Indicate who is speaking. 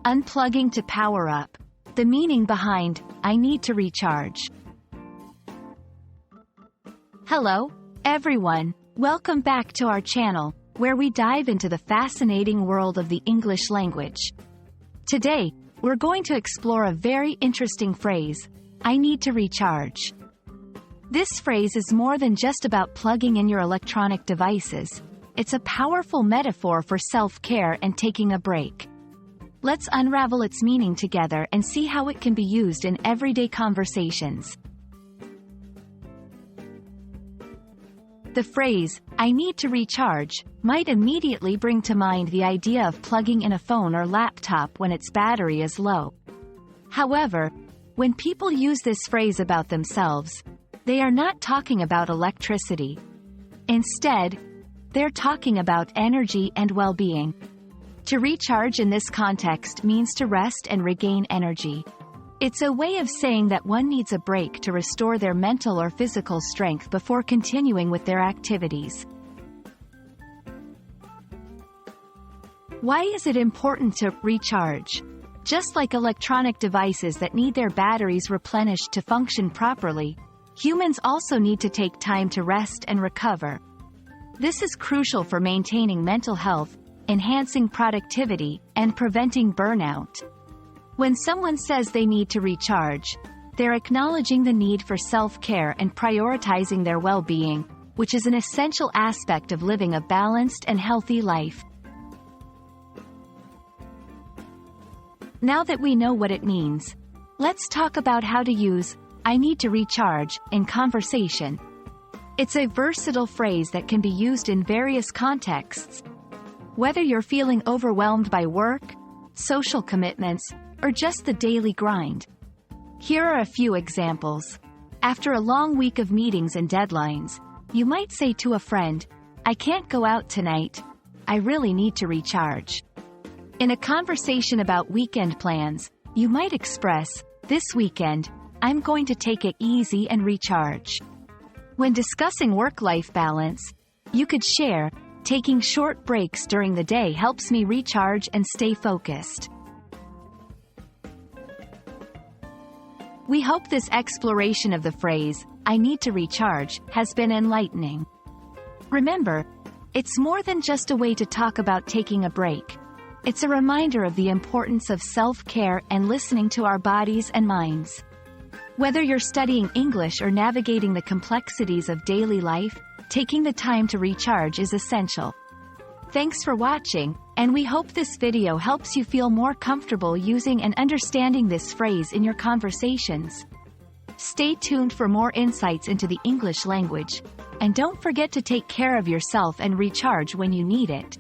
Speaker 1: Unplugging to power up. The meaning behind, I need to recharge. Hello, everyone. Welcome back to our channel, where we dive into the fascinating world of the English language. Today, we're going to explore a very interesting phrase, I need to recharge. This phrase is more than just about plugging in your electronic devices. It's a powerful metaphor for self-care and taking a break. Let's unravel its meaning together and see how it can be used in everyday conversations. The phrase, I need to recharge, might immediately bring to mind the idea of plugging in a phone or laptop when its battery is low. However, when people use this phrase about themselves, they are not talking about electricity. Instead, they're talking about energy and well-being. To recharge in this context means to rest and regain energy. It's a way of saying that one needs a break to restore their mental or physical strength before continuing with their activities. Why is it important to recharge? Just like electronic devices that need their batteries replenished to function properly, humans also need to take time to rest and recover. This is crucial for maintaining mental health, enhancing productivity, and preventing burnout. When someone says they need to recharge, they're acknowledging the need for self-care and prioritizing their well-being, which is an essential aspect of living a balanced and healthy life. Now that we know what it means, let's talk about how to use I need to recharge in conversation. It's a versatile phrase that can be used in various contexts. Whether you're feeling overwhelmed by work, social commitments, or just the daily grind. Here are a few examples. After a long week of meetings and deadlines, you might say to a friend, I can't go out tonight. I really need to recharge. In a conversation about weekend plans, you might express, this weekend, I'm going to take it easy and recharge. When discussing work-life balance, you could share, taking short breaks during the day helps me recharge and stay focused. We hope this exploration of the phrase, I need to recharge, has been enlightening. Remember, it's more than just a way to talk about taking a break. It's a reminder of the importance of self-care and listening to our bodies and minds. Whether you're studying English or navigating the complexities of daily life, taking the time to recharge is essential. Thanks for watching, and we hope this video helps you feel more comfortable using and understanding this phrase in your conversations. Stay tuned for more insights into the English language, and don't forget to take care of yourself and recharge when you need it.